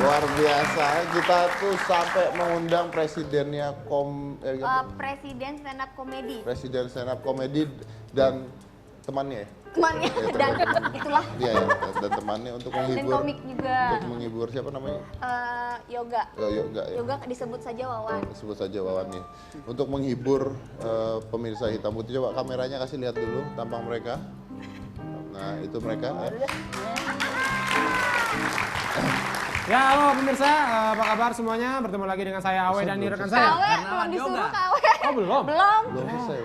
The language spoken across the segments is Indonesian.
Luar biasa. Kita tuh sampai mengundang presidennya Presiden stand up comedy. Presiden stand up comedy dan temannya ya? Temannya dan itulah. Iya ya, dan temannya untuk menghibur. Dan komik juga. Untuk menghibur siapa namanya? Yoga. Yoga ya. Yoga disebut saja Wawan. Sebut saja Wawan nih. Untuk menghibur pemirsa hitam putih, coba kameranya kasih lihat dulu tampang mereka. Nah, itu mereka. Ya, halo pemirsa, apa kabar semuanya? Bertemu lagi dengan saya Awe dan rekan saya. Awe, belum disuruh ke Awe. Oh, belum? Belum. Belum selesai.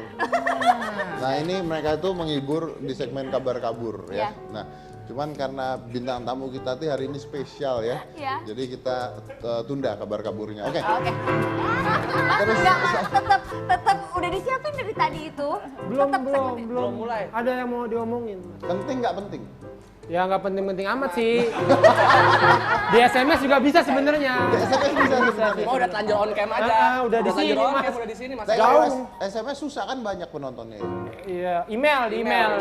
Nah, ini mereka tuh menghibur di segmen kabar kabur ya. Nah, cuman karena bintang tamu kita tuh hari ini spesial ya. Iya. Jadi kita tunda kabar kaburnya. Oke. Oke. Terus tetap udah disiapin dari tadi itu. Belum mulai. Ada yang mau diomongin? penting nggak penting? Ya nggak penting-penting amat sih. Di SMS juga bisa sebenarnya. Di SMS bisa sebenarnya. Oh, udah telanjur on cam aja. Udah di sini, telanjur on Mas. cam, udah di sini Mas. Saya Jauh. kalau SMS susah kan banyak penontonnya. Iya, email. Di email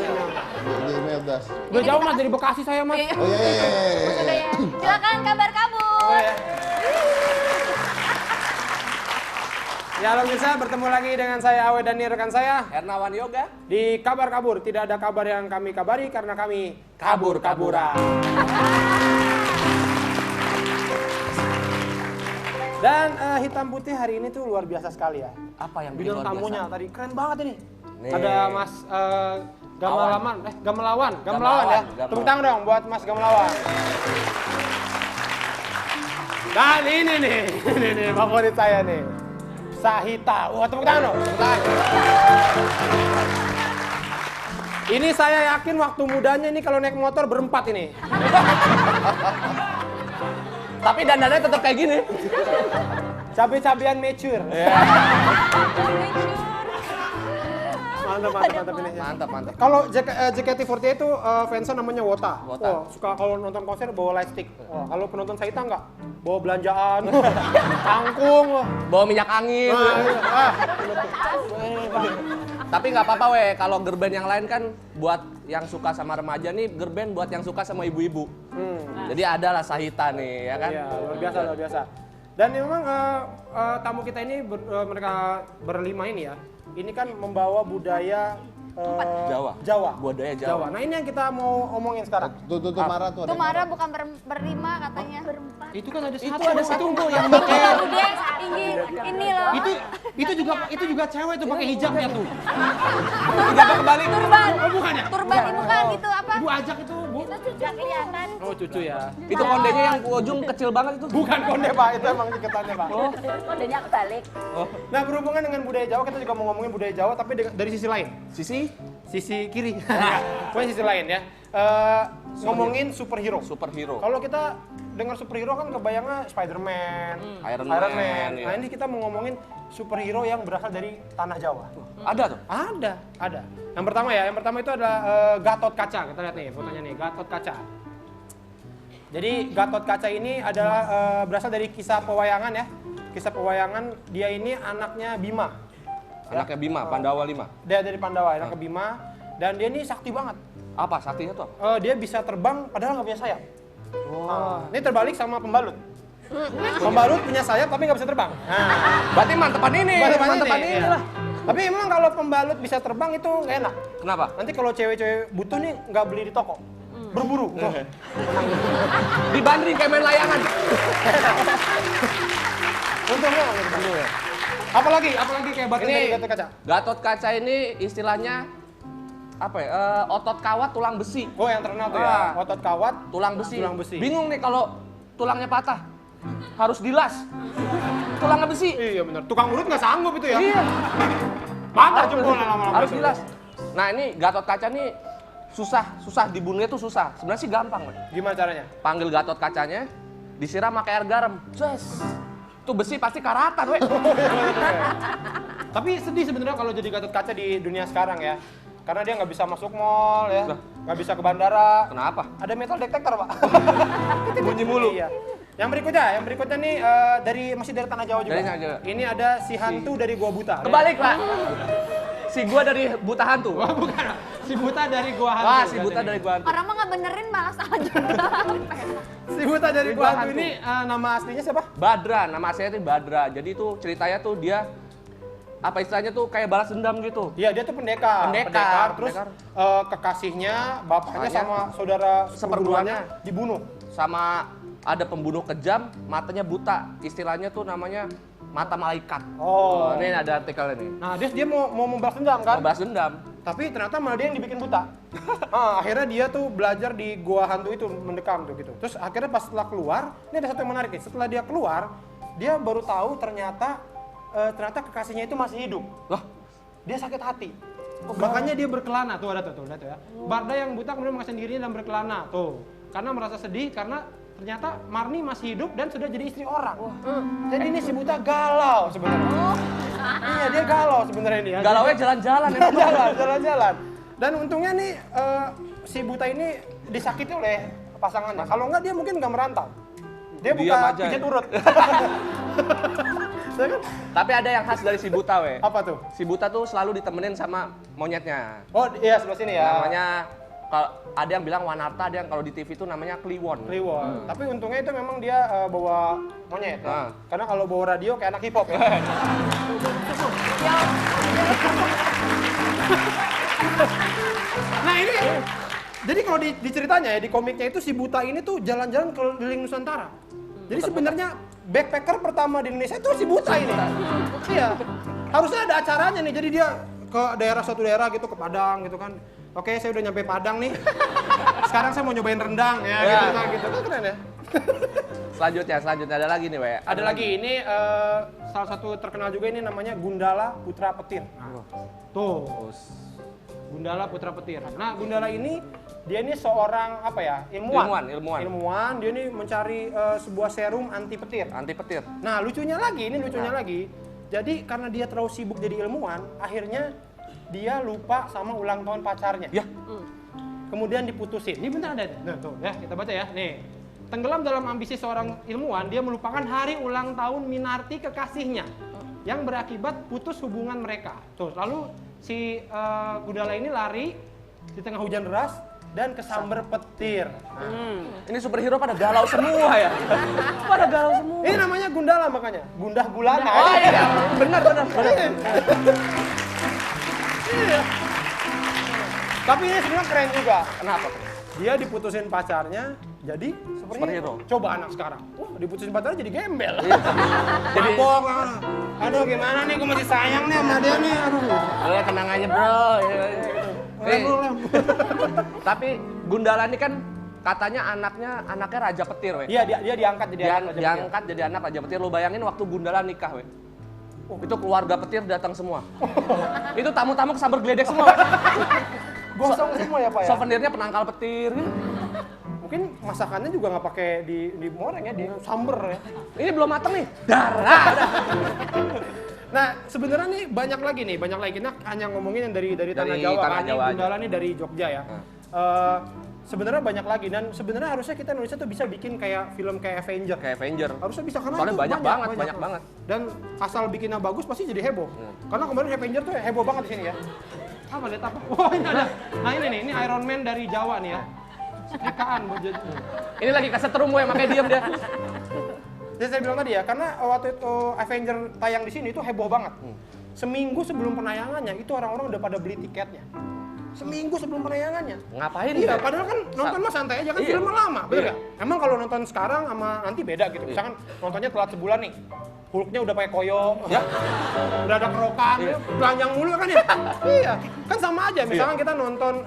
das. Udah jauh Mas dari Bekasi saya Mas. Oh iya. Sudah ya. Silakan kabar kabur. Ya, halo pemirsa, bertemu lagi dengan saya Awe dan rekan saya Hernawan Yoga. di Kabar Kabur. Tidak ada kabar yang kami kabari karena kami kabur-kaburan. Dan hitam putih hari ini tuh luar biasa sekali ya. Apa yang Bidang luar tamunya biasa? tadi keren banget ini. Nih. Ada Mas Gamelawan ya. Gamelawan. Tepuk tangan dong buat Mas Gamelawan. Dan ini nih favorit saya nih. Sahita. Wah, tepuk tangan dong. Tepuk tangan. Ini saya yakin waktu mudanya ini kalau naik motor berempat ini. Tapi dandannya tetap kayak gini. Cabe-cabean mature. Mantap ini. Mantap. Kalau JKT48 itu fansnya namanya Wota. Wota. Wah, suka kalau nonton konser bawa lightstick. Wah, kalau penonton Saita enggak? Bawa belanjaan, kangkung. Bawa minyak angin. Tapi nggak apa-apa weh, kalau gerben yang lain kan buat yang suka sama remaja nih, gerben buat yang suka sama ibu-ibu. Jadi ada lah Sahita nih, ya kan? Iya, luar biasa. Dan memang tamu kita ini mereka berlima ini ya. Ini kan membawa budaya Jawa. Budaya Jawa. Nah, ini yang kita mau omongin sekarang. Tuh Mara tuh. Tuh Mara bukan berlima katanya. Itu kan ada Itu ada satu tuh yang pakai Dia ini loh. itu juga cewek tuh pakai hijabnya tuh. hijabnya kebalik. Turban. Oh, bukan ya? Turban bukan gitu apa? Bu ajak itu, Bu. Tidak kelihatan. Oh, cucu ya. Itu kondenya yang ujung kecil banget itu. Bukan konde, Pak. Itu emang iketannya, Pak. Kodenya kebalik. Nah, berhubungan dengan budaya Jawa, kita juga mau ngomongin budaya Jawa tapi dari sisi lain. Sisi kiri. Pokoknya sisi lain ya. Ngomongin superhero. Kalau kita dengar superhero kan kebayangnya Spider-Man, Iron Man. Man, Nah, ini kita mau ngomongin superhero yang berasal dari tanah Jawa. Ada tuh. Ada. Yang pertama itu adalah Gatot Kaca. Kita lihat nih fotonya nih, Gatot Kaca. Jadi Gatot Kaca ini adalah berasal dari kisah pewayangan ya. Kisah pewayangan, dia ini anaknya Bima. Anaknya Bima, Pandawa 5. Dia dari Pandawa, anaknya Bima. Dan dia ini sakti banget. Apa saktinya tuh? Dia bisa terbang padahal nggak punya sayap. Ini terbalik sama pembalut. Pembalut punya sayap tapi nggak bisa terbang. Berarti mantepan ini. Mantepan ini Iya. lah. Tapi emang kalau pembalut bisa terbang itu nggak enak. Kenapa? Nanti kalau cewek-cewek butuh nih nggak beli di toko. Berburu. Dibanding kayak main layangan. Untungnya nggak gitu. Apalagi kehebatannya Ini dari Gatot Kaca. Gatot Kaca ini istilahnya apa ya? Otot kawat tulang besi. Oh, yang terkenal tuh ya. Otot kawat, Tulang besi. Tulang besi. Bingung nih kalau tulangnya patah. Harus dilas. Tulangnya besi. Iya benar. Tukang urut nggak sanggup itu ya. Iya. Patah jempolnya lama-lama. Harus dilas. Nah, ini Gatot Kaca nih susah dibunuhnya tuh susah. Sebenarnya sih gampang, Mas. Gimana caranya? Panggil Gatot Kacanya, disiram pakai air garam. Ces. Tuh besi pasti karatan, weh. Tapi sedih sebenarnya kalau jadi Gatot Kaca di dunia sekarang ya. Karena dia nggak bisa masuk mall ya, nggak bisa ke bandara. Kenapa? Ada metal detector, Pak. Bunyi mulu. Iya. Yang berikutnya nih masih dari tanah Jawa juga. Dari tanah Jawa. Ini ada si hantu dari Gua Buta. Kebalik, Pak. Si gua dari buta hantu. Wah, bukan. Si Buta dari Gua Hantu. Wah, si buta dari gua hantu. Orang mah nggak benerin malah salah juga. Si buta dari gua hantu ini nama aslinya siapa? Badra, nama aslinya itu Badra. Jadi itu ceritanya tuh dia apa istilahnya tuh kayak balas dendam gitu. Iya, dia tuh pendekar. Terus pendekar. Kekasihnya, bapaknya Bapaknya, sama saudara seperguruannya dibunuh. Sama ada pembunuh kejam, matanya buta. Istilahnya tuh namanya mata malaikat. Oh. Ini ada artikelnya nih. Nah, dia mau membalas dendam kan? Balas dendam. Tapi ternyata malah dia yang dibikin buta. Akhirnya dia tuh belajar di gua hantu itu mendekam tuh gitu. Terus akhirnya pas setelah keluar, ini ada satu yang menarik nih. Setelah dia keluar, dia baru tahu ternyata kekasihnya itu masih hidup. Loh, Dia sakit hati. Makanya dia berkelana tuh ada tuh lihat ya. Barda yang buta kemudian mengasihkan dirinya dan berkelana tuh. Karena merasa sedih karena ternyata Marni masih hidup dan sudah jadi istri orang. Jadi ini si buta galau sebenarnya. Iya, dia galau sebenarnya ini. Ya. galaunya jalan-jalan ya. Jalan-jalan. Dan untungnya nih si buta ini disakiti oleh pasangannya. Kalau enggak dia mungkin nggak merantau. Dia Diam buka aja pijat ya. urut. Tapi ada yang khas dari si buta, we. Apa tuh? Si buta tuh selalu ditemenin sama monyetnya. Oh iya, sebelah sini ya. Namanya kalau ada yang bilang Wanarta, ada yang kalau di TV itu namanya Kliwon. Kliwon. Tapi untungnya itu memang dia bawa monyet. Nah. Karena kalau bawa radio kayak anak hip hop ya. Nah ini, jadi kalau di ceritanya ya, di komiknya itu si buta ini tuh jalan-jalan keliling Nusantara. Jadi sebenarnya backpacker pertama di Indonesia itu si buta ini. Iya. Harusnya ada acaranya nih. Jadi dia ke suatu daerah gitu, ke Padang gitu kan. Oke, saya udah nyampe Padang nih. Sekarang saya mau nyobain rendang ya, gitu kan gitu. Kan keren ya. Selanjutnya ada lagi nih, we. Ada lagi ini salah satu terkenal juga ini namanya Gundala Putra Petir. Nah, tuh. Gundala Putra Petir. Nah, Gundala ini dia ini seorang apa ya? Ilmuwan. Dia ini mencari sebuah serum anti petir. Anti petir. Nah, lucunya lagi. Jadi karena dia terlalu sibuk jadi ilmuwan, akhirnya dia lupa sama ulang tahun pacarnya. Ya. Kemudian diputusin. Ini benar ada. Nah, tuh ya, kita baca ya. Nih. Tenggelam dalam ambisi seorang ilmuwan, dia melupakan hari ulang tahun Minarti kekasihnya yang berakibat putus hubungan mereka. Tuh, lalu si Gundala ini lari di tengah hujan deras dan kesamber petir. Ini superhero pada galau semua ya. Pada galau semua. Ini namanya Gundala makanya. Gundah gulana. Oh iya, benar. Iya. Tapi ini sebenarnya keren juga. Kenapa? Dia diputusin pacarnya jadi superhero. Coba anak sekarang. Wah, diputusin pacarnya jadi gembel. Jadi bohong. Aduh, gimana nih, gue masih sayang nih sama dia nih. Aduh. Udah tenang aja, bro. Tapi Gundala ini kan katanya anaknya Raja Petir, we. Iya, dia diangkat jadi anak Raja Petir. Diangkat jadi anak Raja Petir. Lo bayangin waktu Gundala nikah, we. Itu keluarga petir datang semua. Itu tamu-tamu kesamber geledek semua. Gosong semua ya, Pak ya? Souvenirnya penangkal petir. Mungkin masakannya juga nggak pakai di goreng ya, di samber ya. Ini belum matang nih. Darah. Nah, sebenarnya nih banyak lagi. Kita hanya ngomongin yang dari tanah Dari Jawa tanah kan. Jawa Gundala nih dari Jogja ya. Sebenarnya banyak lagi dan sebenarnya harusnya kita Indonesia tuh bisa bikin kayak film kayak Avenger. Kayak Avenger. Harusnya bisa karena Soalnya itu banyak banget. Dan asal bikinnya bagus pasti jadi heboh. Karena kemarin Avenger tuh heboh banget di sini ya. Apa lihat apa? Wah, ini ada. Nah, ini Iron Man dari Jawa nih ya. Setrikaan buat jadi. Ini lagi kesetrum gue, makanya diem dia. Jadi saya bilang tadi ya, karena waktu itu Avenger tayang di sini itu heboh banget. Seminggu sebelum penayangannya itu orang-orang udah pada beli tiketnya. Seminggu sebelum penayangannya. Ngapain? Iya, padahal kan nonton mah santai aja kan, Iya. filmnya lama, bener Iya. nggak? Emang kalau nonton sekarang sama nanti beda gitu. Misalkan nontonnya telat sebulan nih, Hulknya udah pakai koyo, ya, udah ada kerokan, telanjang mulu kan ya? Iya, kan sama aja. Misalkan kita nonton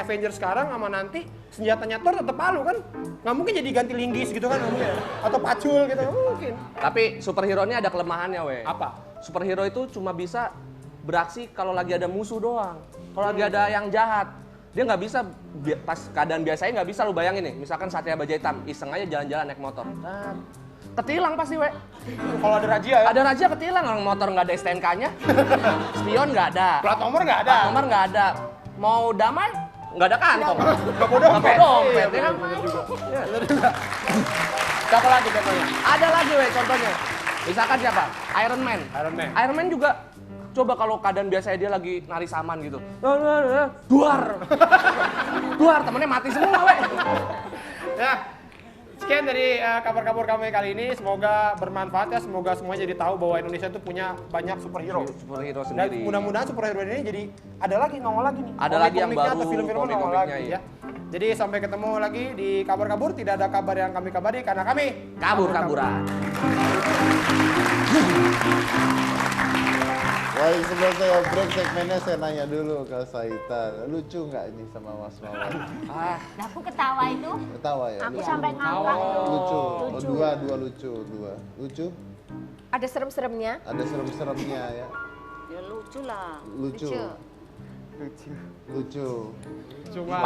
Avengers sekarang sama nanti senjatanya Thor tetap palu kan? Nggak mungkin jadi ganti linggis gitu kan, nggak mungkin. Atau pacul gitu, nggak mungkin. Tapi superhero ini ada kelemahannya, we. Apa? Superhero itu cuma bisa beraksi kalau lagi ada musuh doang. Kalau lagi ada yang jahat, dia nggak bisa pas keadaan biasanya nggak bisa lu bayangin nih. Misalkan Satria Baja Hitam iseng aja jalan-jalan naik motor. Ketilang pasti, we. Kalau ada razia ya? Ada razia ketilang, orang motor nggak ada STNK-nya, spion nggak ada, Plat nomor nggak ada. plat nomor nggak ada, mau damai nggak ada kantong, Nggak mau dompet. dompet, Iya, ya kan? bener juga. Ya. Siapa lagi contohnya? Ada lagi, we, contohnya. Misalkan siapa? Iron Man. Iron Man. Iron Man juga Coba kalau keadaan biasanya dia lagi nari saman gitu. Duar. Duar, temennya mati semua, weh. Ya, sekian dari kabar kabur kami kali ini. Semoga bermanfaat ya. Semoga semua jadi tahu bahwa Indonesia itu punya banyak superhero. Superhero Dan sendiri. mudah-mudahan superhero ini jadi ada lagi nongol lagi nih. Ada lagi yang Komik-komiknya baru, atau film-film nongol komik-komiknya, lagi iya. ya. Jadi sampai ketemu lagi di kabar kabur. Tidak ada kabar yang kami kabari karena kami Kabur-kaburan. Baik, sebelum saya break segmennya saya nanya dulu ke Saita, lucu nggak ini sama Mas Mawar? Nah, aku ketawa itu, Ketawa ya? aku Lucu. sampai ngawak itu. Lucu. Oh, Lucu. dua lucu, dua. Lucu? Ada serem-seremnya. Ada serem-seremnya ya? Ya lucu lah. Lucu. Lucu. cuma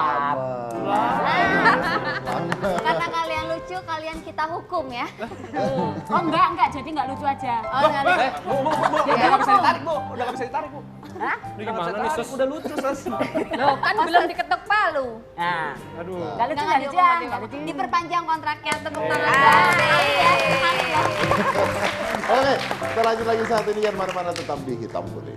Karena kalian lucu, kalian kita hukum ya. Oh enggak, jadi enggak lucu aja. Oh enggak lucu. Bu, udah nggak bisa ditarik, Bu. Udah nggak bisa ditarik, Bu. Hah? ini gimana nih Sus? Udah lucu, Sus. Loh, kan belum diketok palu. Nah, Aduh. enggak lucu, enggak lucu, enggak lucu. Diperpanjang kontraknya, tepuk tangan. Iya, semangat ya. Oke, kita lanjut lagi saat ini, jangan mana-mana, tetap di Hitam Putih.